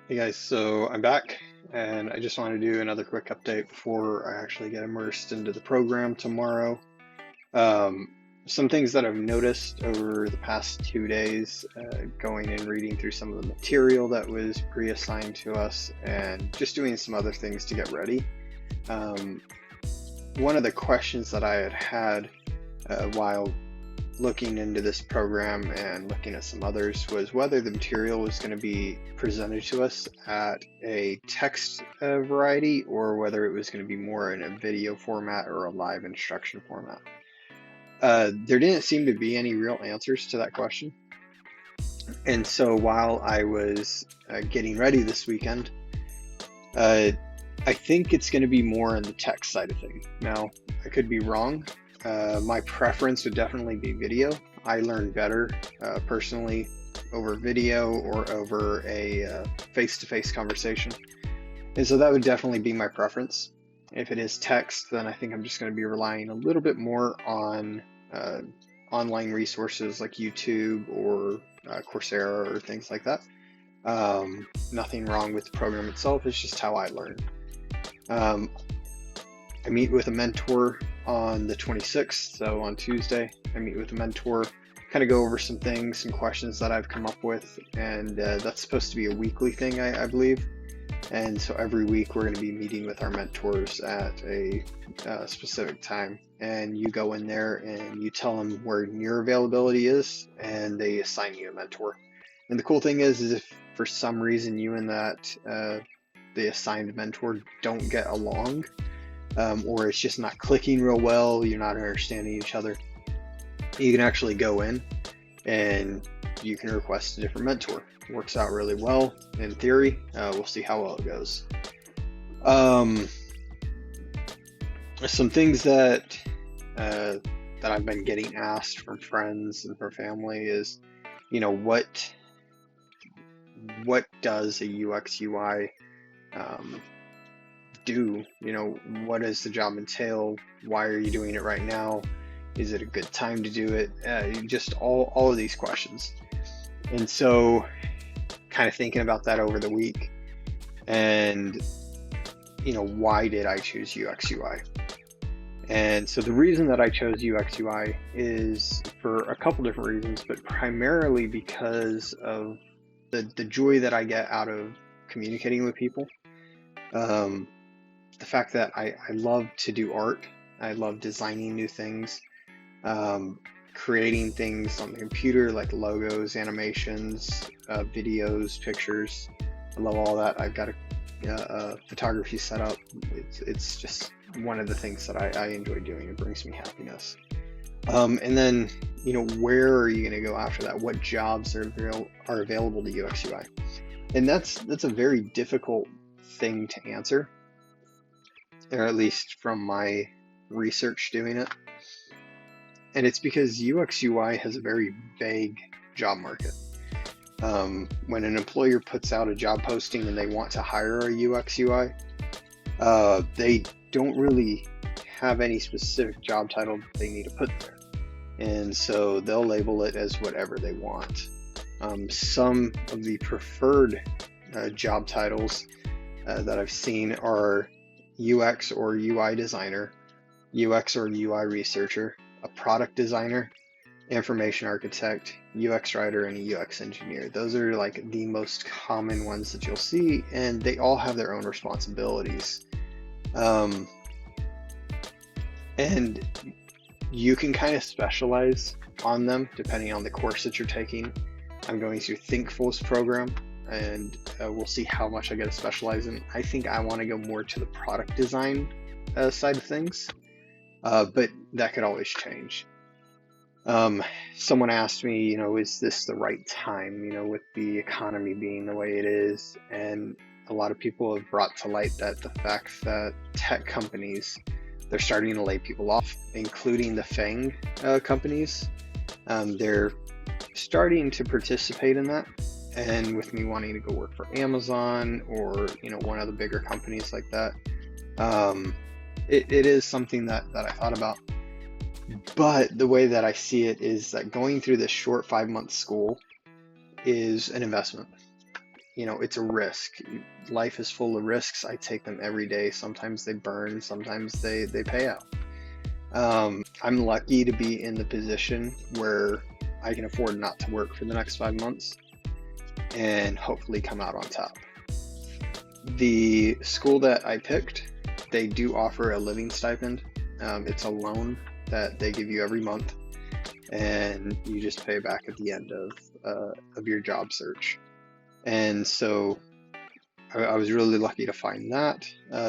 Hey guys, so I'm back and I just want to do another quick update before I actually get immersed into the program tomorrow. Um, some things that I've noticed over the past 2 days, going and reading through some of the material that was pre-assigned to us and just doing some other things to get ready. Um, One of the questions that I had while looking into this program and looking at some others was whether the material was going to be presented to us at a text variety or whether it was going to be more in a video format or a live instruction format. There didn't seem to be any real answers to that question. And so while I was getting ready this weekend, uh, I think it's going to be more on the text side of things. Now, I could be wrong. My preference would definitely be video. I learn better personally over video or over a face-to-face conversation. And so that would definitely be my preference. If it is text, then I think I'm just going to be relying a little bit more on online resources like YouTube or Coursera or things like that. Nothing wrong with the program itself, it's just how I learn. Um, I meet with a mentor on the 26th, so on Tuesday, I meet with a mentor, kind of go over some things, some questions that I've come up with, and that's supposed to be a weekly thing, I believe. And so every week we're going to be meeting with our mentors at a specific time, and you go in there and you tell them where your availability is, and they assign you a mentor. And the cool thing is if for some reason you and that the assigned mentor don't get along, or it's just not clicking real well, you're not understanding each other, you can actually go in and you can request a different mentor. It works out really well in theory. We'll see how well it goes. Some things that I've been getting asked from friends and from family is, what does a UX UI do? What does the job entail? Why are you doing it right now? Is it a good time to do it? Just all of these questions. And so kind of thinking about that over the week and, why did I choose UXUI? And so the reason that I chose UXUI is for a couple different reasons, but primarily because of the joy that I get out of communicating with people. The fact that I love to do art. I love designing new things, creating things on the computer like logos, animations, videos, pictures. I love all that. I've got a photography set up. It's just one of the things that I enjoy doing. It brings me happiness. And then, where are you going to go after that? What jobs are available to UXUI? And that's a very difficult thing to answer, or at least from my research doing it. And it's because UX/UI has a very vague job market. When an employer puts out a job posting and they want to hire a UX/UI, they don't really have any specific job title that they need to put there. And so they'll label it as whatever they want. Some of the preferred job titles that I've seen are UX or UI designer, UX or UI researcher, a product designer, information architect, UX writer, and a UX engineer. Those are like the most common ones that you'll see, and they all have their own responsibilities. And you can kind of specialize on them depending on the course that you're taking. I'm going through Thinkful's program, and we'll see how much I get to specialize in. I think I want to go more to the product design side of things, but that could always change. Someone asked me, is this the right time, with the economy being the way it is? And a lot of people have brought to light that the fact that tech companies, they're starting to lay people off, including the FANG companies. They're starting to participate in that. And with me wanting to go work for Amazon or, one of the bigger companies like that, it is something that I thought about. But the way that I see it is that going through this short 5-month school is an investment. it's a risk. Life is full of risks. I take them every day. Sometimes they burn, sometimes they pay out. I'm lucky to be in the position where I can afford not to work for the next 5 months and hopefully come out on top. The school that I picked, they do offer a living stipend. It's a loan that they give you every month, and you just pay back at the end of your job search. And so I was really lucky to find that.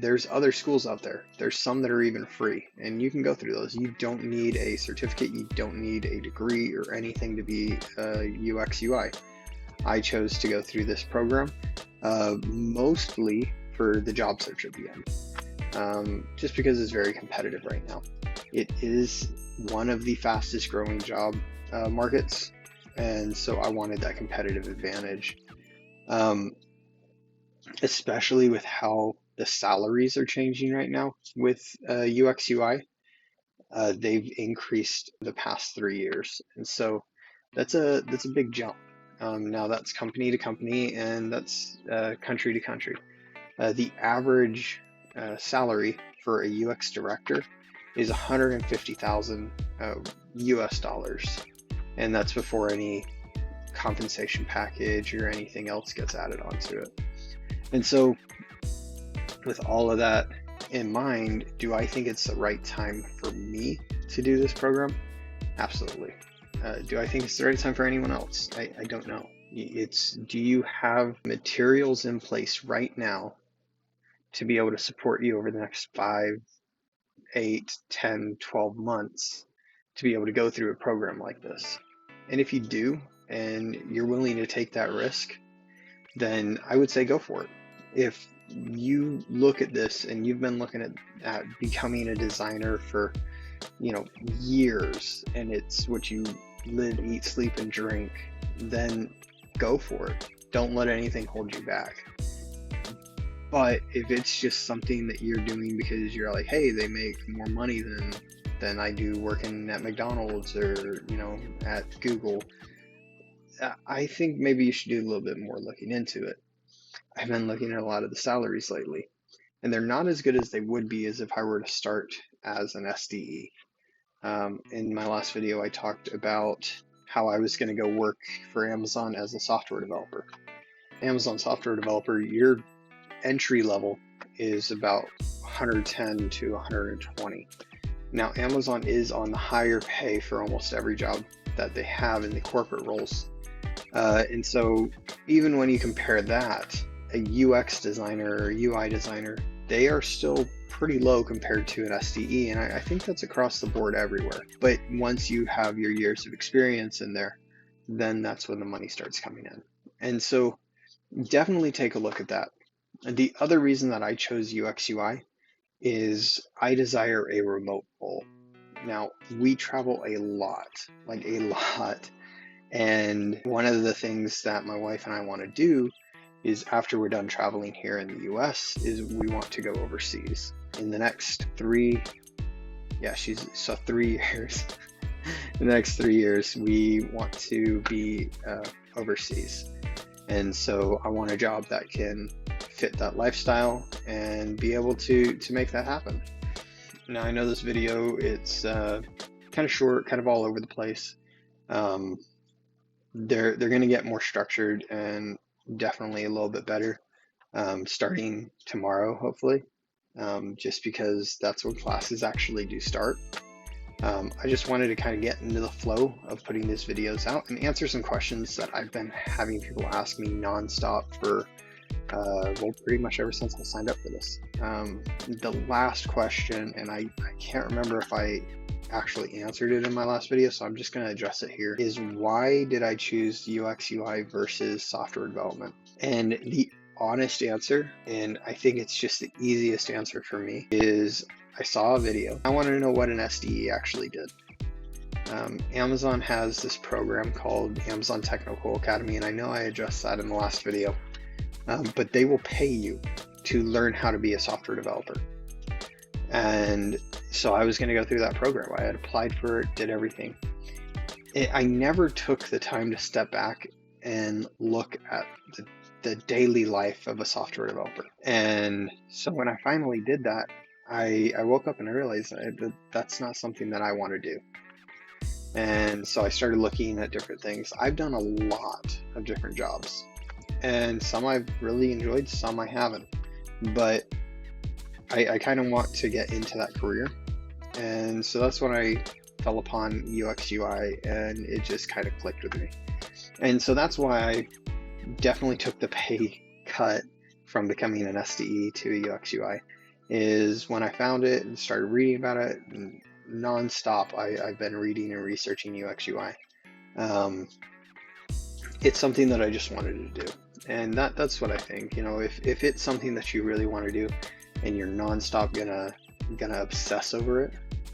There's other schools out there. There's some that are even free, and you can go through those. You don't need a certificate. You don't need a degree or anything to be UXUI. I chose to go through this program mostly for the job search at the end, just because it's very competitive right now. It is one of the fastest growing job markets, and so I wanted that competitive advantage. Especially with how the salaries are changing right now with UXUI. They've increased the past 3 years, and so that's a big jump. Now that's company to company, and that's country to country. The average salary for a UX director is $150,000 US dollars, and that's before any compensation package or anything else gets added onto it. And so with all of that in mind, do I think it's the right time for me to do this program? Absolutely. Do I think it's the right time for anyone else? I don't know. Do you have materials in place right now to be able to support you over the next 5, 8, 10, 12 months to be able to go through a program like this? And if you do, and you're willing to take that risk, then I would say go for it. If you look at this and you've been looking at becoming a designer for years, and it's what you live, eat, sleep, and drink, then go for it. Don't let anything hold you back. But if it's just something that you're doing because you're like, hey, they make more money than I do working at McDonald's or at Google, I think maybe you should do a little bit more looking into it. I've been looking at a lot of the salaries lately, and they're not as good as they would be as if I were to start as an SDE. In my last video, I talked about how I was going to go work for Amazon as a software developer. Amazon software developer, your entry level is about 110 to 120. Now, Amazon is on the higher pay for almost every job that they have in the corporate roles. And so even when you compare that, a UX designer or UI designer, they are still pretty low compared to an SDE, and I think that's across the board everywhere. But once you have your years of experience in there, then that's when the money starts coming in. And so definitely take a look at that. And the other reason that I chose UXUI is I desire a remote role. Now, we travel a lot, like a lot. And one of the things that my wife and I want to do is, after we're done traveling here in the US, is we want to go overseas. In the next 3 years, in the next 3 years, we want to be overseas. And so I want a job that can fit that lifestyle and be able to make that happen. Now, I know this video, it's kind of short, kind of all over the place. They're going to get more structured and definitely a little bit better starting tomorrow, hopefully, just because that's when classes actually do start. I just wanted to kind of get into the flow of putting these videos out and answer some questions that I've been having people ask me nonstop for pretty much ever since I signed up for this. The last question, and I can't remember if I actually answered it in my last video, so I'm just going to address it here, is why did I choose UX UI versus software development? And the honest answer, and I think it's just the easiest answer for me, is I saw a video. I wanted to know what an SDE actually did. Amazon has this program called Amazon Technical Academy, and I know I addressed that in the last video, but they will pay you to learn how to be a software developer. And so I was going to go through that program. I had applied for it, did everything. I never took the time to step back and look at the daily life of a software developer. And so when I finally did that, I woke up and I realized that that's not something that I want to do. And so I started looking at different things. I've done a lot of different jobs, and some I've really enjoyed, some I haven't. But I kind of want to get into that career. And so that's when I fell upon UXUI, and it just kind of clicked with me. And so that's why I definitely took the pay cut from becoming an SDE to a UXUI, is when I found it and started reading about it nonstop. I've been reading and researching UXUI. It's something that I just wanted to do. And that's what I think. You know, if it's something that you really want to do and you're nonstop gonna obsess over it,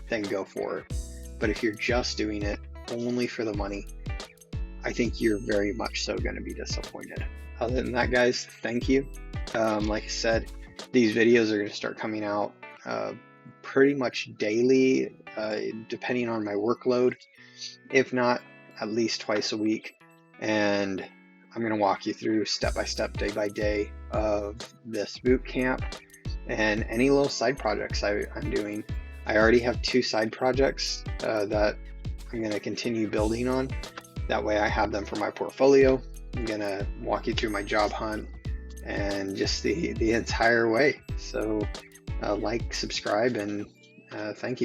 then go for it. But if you're just doing it only for the money, I think you're very much so going to be disappointed. Other than that, guys, thank you. Like I said, these videos are going to start coming out pretty much daily, depending on my workload, if not at least twice a week. And I'm going to walk you through step by step, day by day of this boot camp and any little side projects I'm doing. I already have 2 side projects that I'm going to continue building on. That way I have them for my portfolio. I'm going to walk you through my job hunt and just the entire way. So like, subscribe, and thank you.